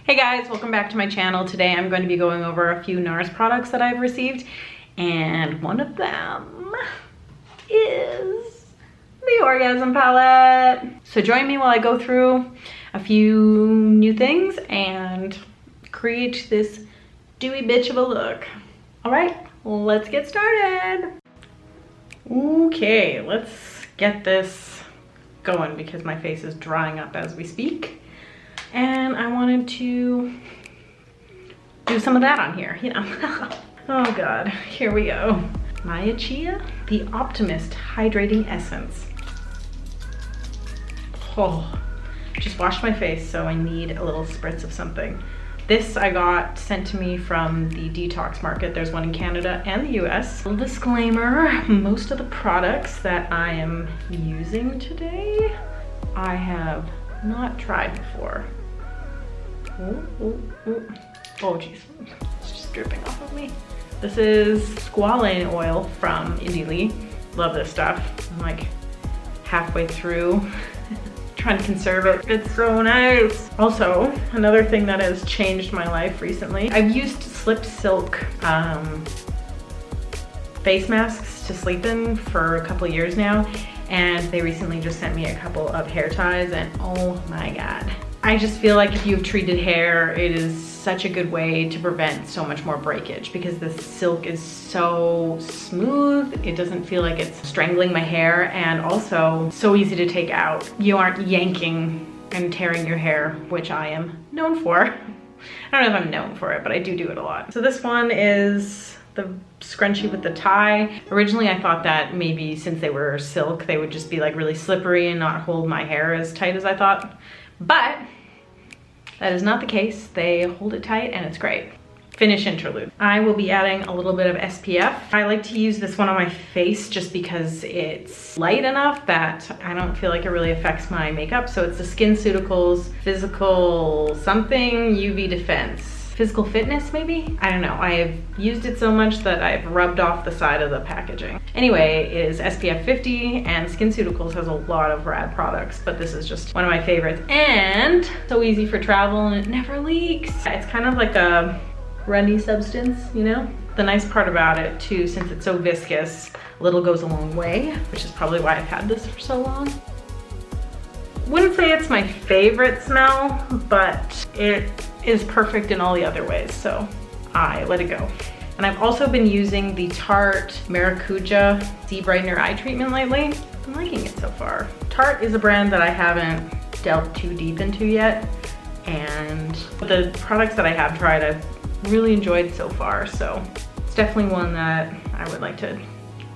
Hey guys, welcome back to my channel. Today I'm going to be going over a few NARS products that I've received, and one of them is the Orgasm palette. So join me while I go through a few new things and create this dewy bitch of a look. All right, let's get started. Okay, let's get this going because my face is drying up as we speak. And I wanted to do some of that on here, you know. Oh God, here we go. Maya Chia, the Optimist Hydrating Essence. Oh, just washed my face, so I need a little spritz of something. This I got sent to me from the detox market. There's one in Canada and the US. Little disclaimer, most of the products that I am using today, I have not tried before. Oh geez, it's just dripping off of me. This is squalane oil from Indie Lee. Love this stuff. I'm like halfway through trying to conserve it. It's so nice. Also, another thing that has changed my life recently, I've used Slip Silk face masks to sleep in for a couple of years now, and they recently just sent me a couple of hair ties, and oh my God. I just feel like if you have treated hair, it is such a good way to prevent so much more breakage because the silk is so smooth. It doesn't feel like it's strangling my hair, and also so easy to take out. You aren't yanking and tearing your hair, which I am known for. I don't know if I'm known for it, but I do it a lot. So this one is the scrunchie with the tie. Originally I thought that maybe since they were silk, they would just be like really slippery and not hold my hair as tight as I thought. But that is not the case. They hold it tight and it's great. Finish interlude. I will be adding a little bit of SPF. I like to use this one on my face just because it's light enough that I don't feel like it really affects my makeup. So it's the SkinCeuticals Physical something UV Defense. Physical Fitness maybe? I don't know. I have used it so much that I've rubbed off the side of the packaging. Anyway, it is SPF 50 and SkinCeuticals has a lot of rad products, but this is just one of my favorites. And so easy for travel and it never leaks. It's kind of like a runny substance, you know? The nice part about it too, since it's so viscous, a little goes a long way, which is probably why I've had this for so long. Wouldn't say it's my favorite smell, but it is perfect in all the other ways, so I let it go. And I've also been using the Tarte Maracuja Sea Brightener Eye Treatment lately. I'm liking it so far. Tarte is a brand that I haven't delved too deep into yet, and the products that I have tried, I've really enjoyed so far, so it's definitely one that I would like to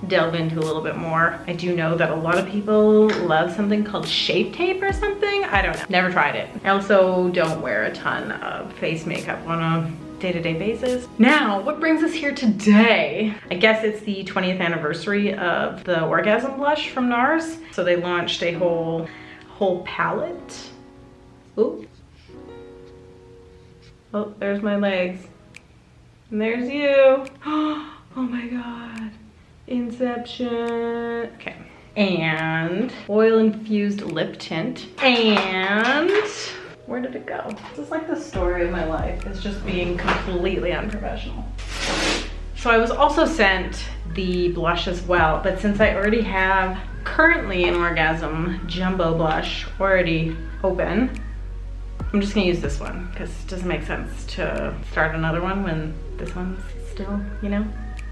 delve into a little bit more. I do know that a lot of people love something called Shape Tape or something. I don't know, never tried it. I also don't wear a ton of face makeup on a day-to-day basis. Now, what brings us here today? I guess it's the 20th anniversary of the Orgasm blush from NARS. So they launched a whole palette. Ooh. Oh, there's my legs. And there's you. Oh my God. Inception. Okay. And oil infused lip tint. And where did it go? This is like the story of my life. It's just being completely unprofessional. So I was also sent the blush as well, but since I already have currently an Orgasm jumbo blush already open, I'm just gonna use this one because it doesn't make sense to start another one when this one's still, you know.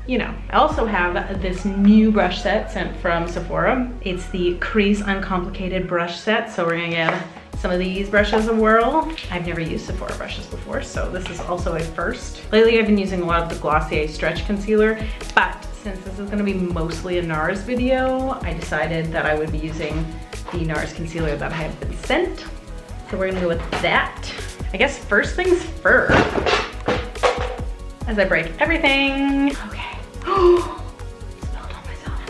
I also have this new brush set sent from Sephora. It's the Crease Uncomplicated brush set. So we're gonna give some of these brushes a whirl. I've never used Sephora brushes before, so this is also a first. Lately I've been using a lot of the Glossier Stretch Concealer, but since this is gonna be mostly a NARS video, I decided that I would be using the NARS concealer that I have been sent. So we're gonna go with that. I guess first things first, as I break everything. Okay. Spilled on myself.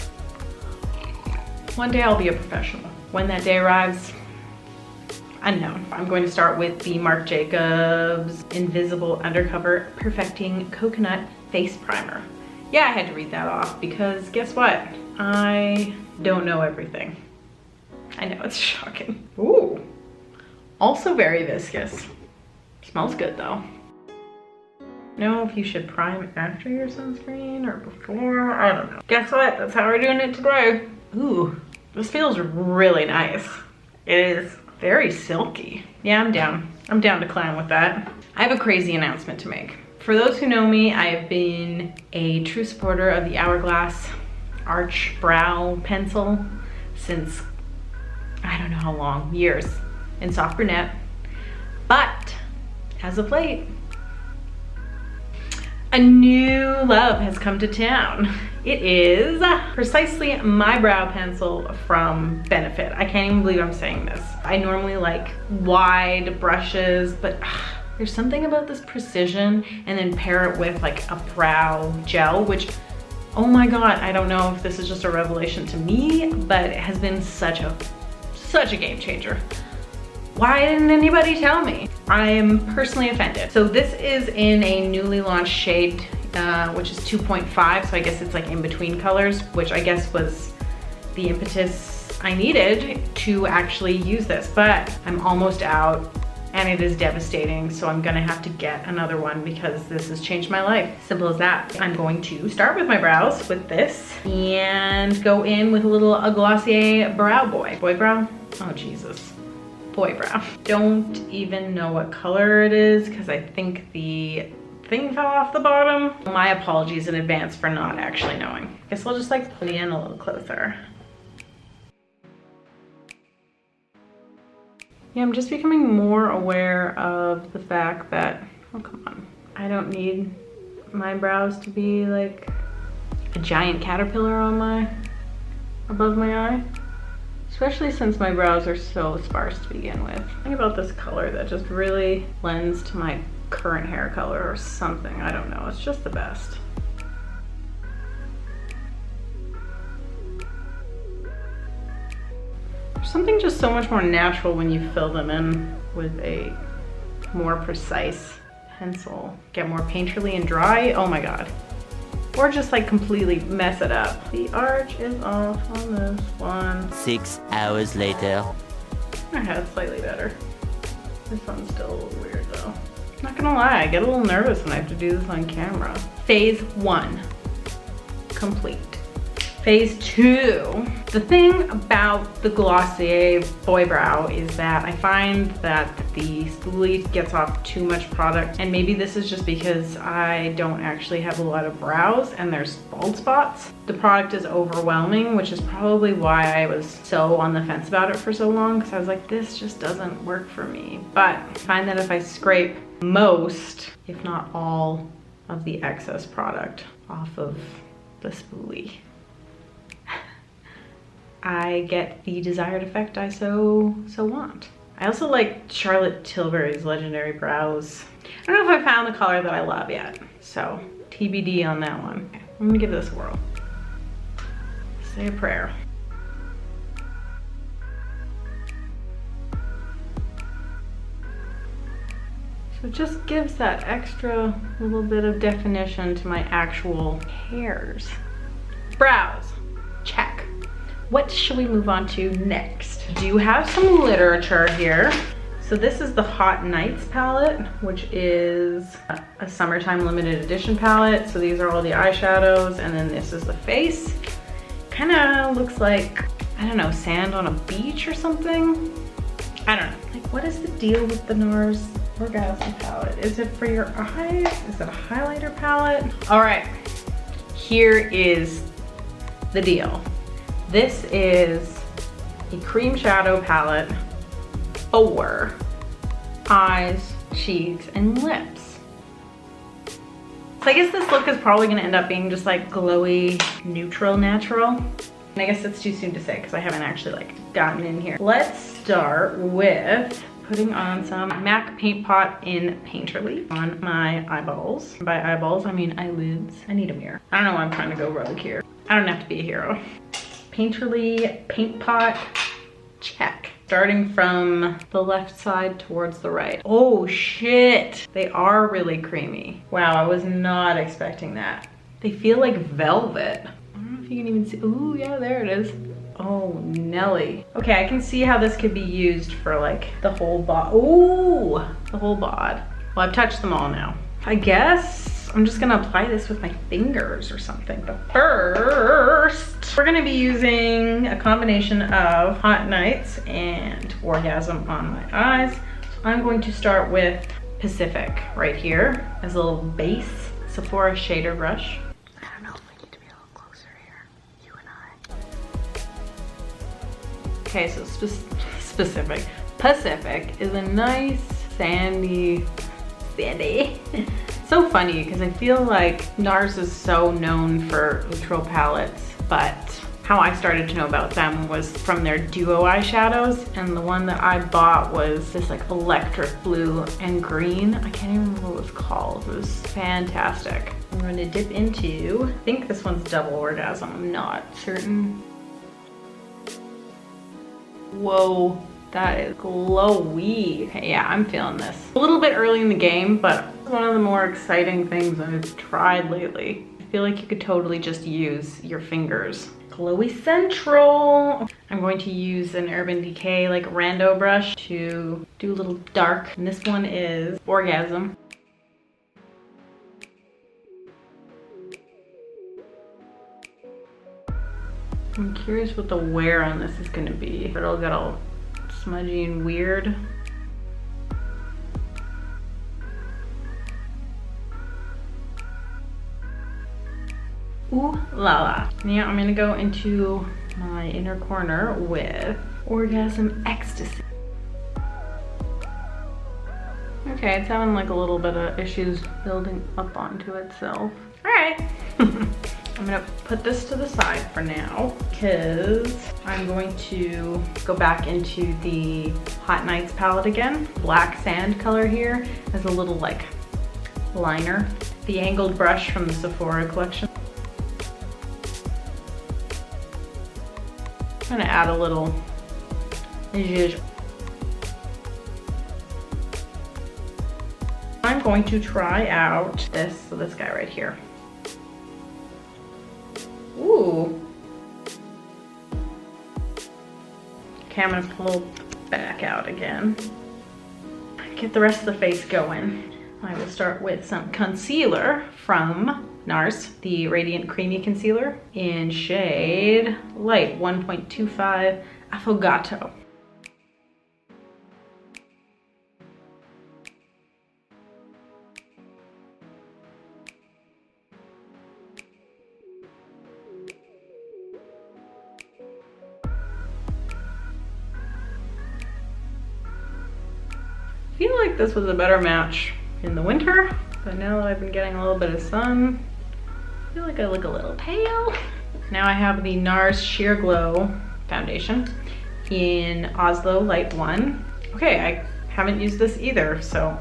One day I'll be a professional. When that day arrives, unknown. I'm going to start with the Marc Jacobs Invisible Undercover Perfecting Coconut Face Primer. Yeah, I had to read that off because guess what? I don't know everything. I know, it's shocking. Ooh, also very viscous. Smells good though. Know if you should prime after your sunscreen or before, I don't know. Guess what, that's how we're doing it today. Ooh, this feels really nice. It is very silky. Yeah, I'm down. I'm down to clown with that. I have a crazy announcement to make. For those who know me, I have been a true supporter of the Hourglass Arch Brow Pencil since, I don't know how long, years, in soft brunette. But as of late, a new love has come to town. It is precisely my brow pencil from Benefit. I can't even believe I'm saying this. I normally like wide brushes, but there's something about this precision, and then pair it with like a brow gel, which, oh my God, I don't know if this is just a revelation to me, but it has been such a game changer. Why didn't anybody tell me? I am personally offended. So this is in a newly launched shade, which is 2.5. So I guess it's like in between colors, which I guess was the impetus I needed to actually use this. But I'm almost out and it is devastating. So I'm gonna have to get another one because this has changed my life. Simple as that. I'm going to start with my brows with this and go in with a little Glossier Brow Boy. Boy brow? Oh, Jesus. Boy brow. Don't even know what color it is because I think the thing fell off the bottom. My apologies in advance for not actually knowing. Guess I'll just like put it in a little closer. Yeah, I'm just becoming more aware of the fact that, oh come on, I don't need my brows to be like a giant caterpillar on above my eye. Especially since my brows are so sparse to begin with. Think about this color that just really lends to my current hair color or something. I don't know, it's just the best. There's something just so much more natural when you fill them in with a more precise pencil. Get more painterly and dry, oh my God. Or just like completely mess it up. The arch is off on this one. 6 hours later. My head's slightly better. This one's still a little weird though. Not gonna lie, I get a little nervous when I have to do this on camera. Phase 1, complete. Phase 2. The thing about the Glossier Boy Brow is that I find that the spoolie gets off too much product, and maybe this is just because I don't actually have a lot of brows and there's bald spots. The product is overwhelming, which is probably why I was so on the fence about it for so long, because I was like, this just doesn't work for me. But I find that if I scrape most, if not all, of the excess product off of the spoolie, I get the desired effect I so want. I also like Charlotte Tilbury's Legendary Brows. I don't know if I found the color that I love yet, so TBD on that one. I'm gonna give this a whirl. Say a prayer. So it just gives that extra little bit of definition to my actual hairs. Brows, check. What should we move on to next? I do have some literature here. So this is the Hot Nights palette, which is a summertime limited edition palette. So these are all the eyeshadows, and then this is the face. Kind of looks like, I don't know, sand on a beach or something. I don't know. Like, what is the deal with the NARS Orgasm palette? Is it for your eyes? Is it a highlighter palette? All right, here is the deal. This is a cream shadow palette for eyes, cheeks, and lips. So I guess this look is probably gonna end up being just like glowy, neutral, natural. And I guess it's too soon to say because I haven't actually like gotten in here. Let's start with putting on some MAC Paint Pot in Painterly on my eyeballs. By eyeballs, I mean eyelids. I need a mirror. I don't know why I'm trying to go rogue here. I don't have to be a hero. Painterly Paint Pot, check. Starting from the left side towards the right. Oh shit, they are really creamy. Wow, I was not expecting that. They feel like velvet. I don't know if you can even see, ooh yeah, there it is. Oh, Nelly. Okay, I can see how this could be used for like the whole bod. Ooh, the whole bod. Well, I've touched them all now. I guess I'm just gonna apply this with my fingers or something. But first, we're gonna be using a combination of Hot Nights and Orgasm on my eyes. So I'm going to start with Pacific right here as a little base Sephora shader brush. I don't know if we need to be a little closer here, you and I. Okay, so Pacific is a nice sandy. So funny because I feel like NARS is so known for neutral palettes, but how I started to know about them was from their duo eyeshadows, and the one that I bought was this like electric blue and green. I can't even remember what it was called. It was fantastic. I'm going to dip into, I think this one's Double Orgasm. I'm not certain. Whoa. That is glowy. Okay, yeah, I'm feeling this. A little bit early in the game, but one of the more exciting things I've tried lately. I feel like you could totally just use your fingers. Glowy Central. I'm going to use an Urban Decay like rando brush to do a little dark. And this one is Orgasm. I'm curious what the wear on this is gonna be. It'll get all smudgy and weird. Ooh la la. Now I'm gonna go into my inner corner with Orgasm Ecstasy. Okay, it's having like a little bit of issues building up onto itself. All right. I'm gonna put this to the side for now because I'm going to go back into the Hot Nights palette again. Black sand color here as a little like liner. The angled brush from the Sephora collection. I'm gonna add a little zhuzh. I'm going to try out this guy right here. Ooh. Okay, I'm gonna pull back out again. Get the rest of the face going. I will start with some concealer from NARS, the Radiant Creamy Concealer in shade Light 1.25 Affogato. I feel like this was a better match in the winter, but now that I've been getting a little bit of sun, I feel like I look a little pale. Now I have the NARS Sheer Glow foundation in Oslo Light 1. Okay, I haven't used this either, so.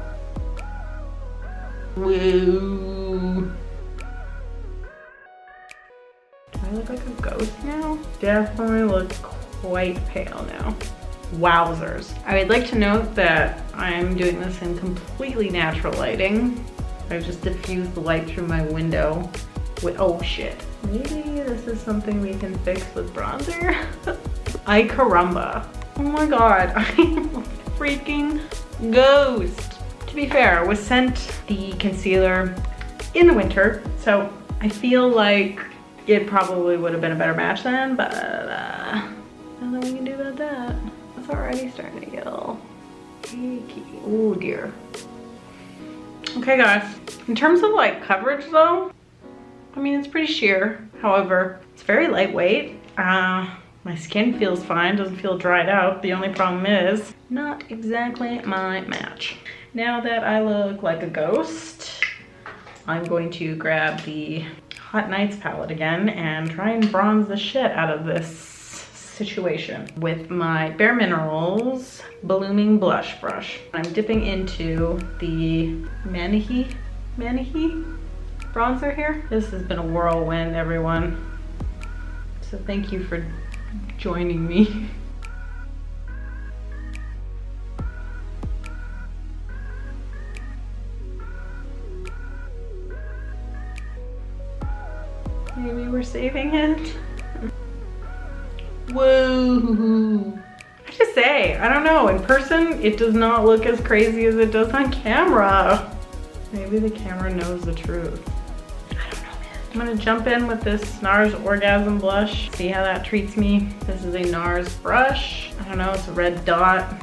Woo. Do I look like a ghost now? Definitely look quite pale now. Wowzers. I would like to note that I'm doing this in completely natural lighting. I've just diffused the light through my window with, oh shit. Maybe this is something we can fix with bronzer? Ay caramba. Oh my god, I'm a freaking ghost. To be fair, I was sent the concealer in the winter, so I feel like it probably would have been a better match then, but nothing we can do about that. It's already starting to get a little icky. Oh dear. Okay guys, in terms of like coverage though, I mean it's pretty sheer. However, it's very lightweight. My skin feels fine, doesn't feel dried out. The only problem is not exactly my match. Now that I look like a ghost, I'm going to grab the Hot Nights palette again and try and bronze the shit out of this situation with my Bare Minerals Blooming Blush Brush. I'm dipping into the Manihi bronzer here. This has been a whirlwind, everyone. So thank you for joining me. Maybe we're saving it. Whoa! I just to say. I don't know. In person, it does not look as crazy as it does on camera. Maybe the camera knows the truth. I don't know, man. I'm gonna jump in with this NARS Orgasm blush. See how that treats me. This is a NARS brush. I don't know, it's a red dot.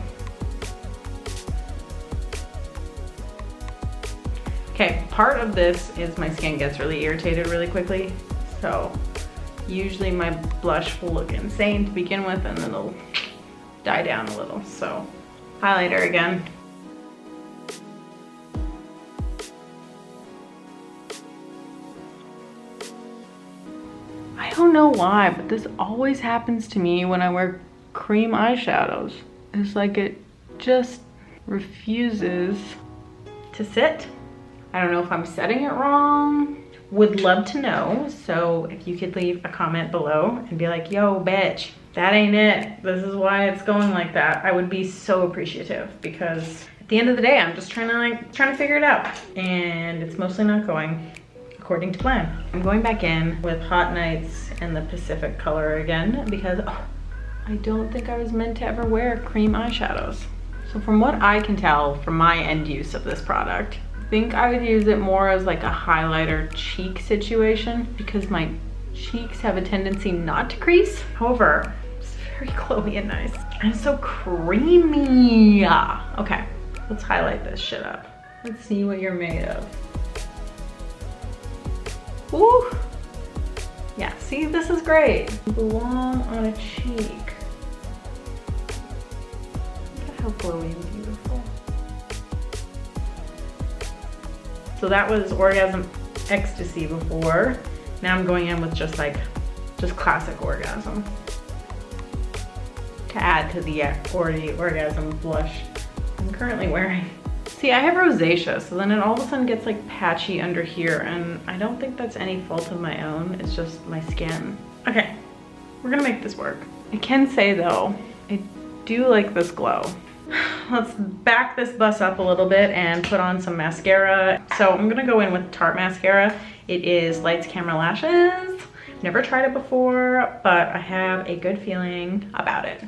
Okay, part of this is my skin gets really irritated really quickly. So usually my blush will look insane to begin with and then it'll die down a little. So highlighter again. I don't know why, but this always happens to me when I wear cream eyeshadows. It's like it just refuses to sit. I don't know if I'm setting it wrong. Would love to know. So if you could leave a comment below and be like, yo, bitch, that ain't it. This is why it's going like that. I would be so appreciative because at the end of the day, I'm just trying to figure it out. And it's mostly not going according to plan. I'm going back in with Hot Nights and the Pacific color again because I don't think I was meant to ever wear cream eyeshadows. So from what I can tell from my end use of this product, I think I would use it more as like a highlighter cheek situation because my cheeks have a tendency not to crease. However, it's very glowy and nice. And it's so creamy. Okay, let's highlight this shit up. Let's see what you're made of. Ooh. Yeah, see, this is great. Belong on a cheek. Look at how glowy and beautiful. So that was Orgasm Ecstasy before. Now I'm going in with just classic Orgasm to add to the already Orgasm blush I'm currently wearing. See, I have rosacea, so then it all of a sudden gets like patchy under here, and I don't think that's any fault of my own. It's just my skin. Okay, we're gonna make this work. I can say though, I do like this glow. Let's back this bus up a little bit and put on some mascara. So I'm gonna go in with Tarte mascara. It is Lights Camera Lashes. Never tried it before, but I have a good feeling about it.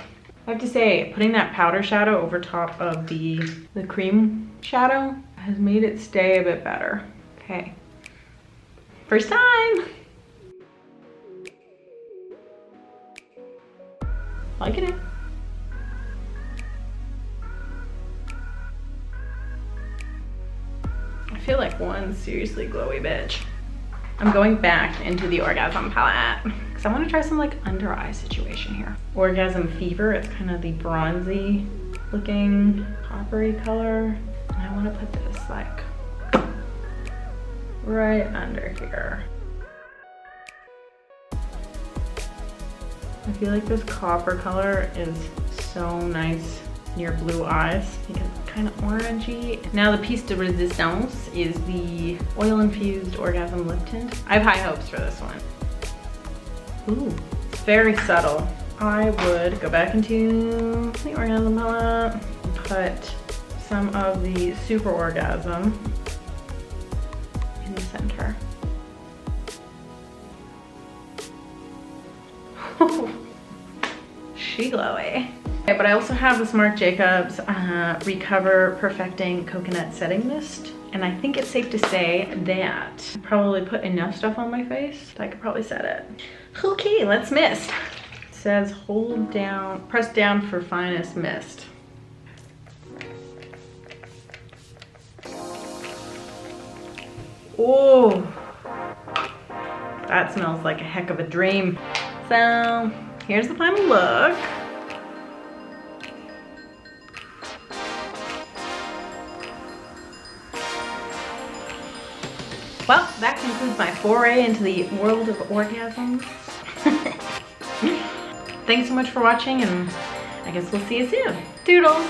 I have to say, putting that powder shadow over top of the cream shadow has made it stay a bit better. Okay, first time. Liking it. I feel like one seriously glowy bitch. I'm going back into the Orgasm palette because I want to try some like under eye situation here. Orgasm Fever, it's kind of the bronzy looking coppery color. And I want to put this like right under here. I feel like this copper color is so nice near blue eyes because it's kind of orangey. Now the piece de resistance is the oil infused Orgasm lip tint. I have high hopes for this one. Ooh, it's very subtle. I would go back into the Orgasm palette and put some of the Super Orgasm in the center. She glowy. Okay, but I also have this Marc Jacobs Recover Perfecting Coconut Setting Mist. And I think it's safe to say that I probably put enough stuff on my face that I could probably set it. Okay, let's mist. It says hold down, press down for finest mist. Oh, that smells like a heck of a dream. So here's the final look. Well, that concludes my foray into the world of orgasms. Thanks so much for watching, and I guess we'll see you soon. Doodles!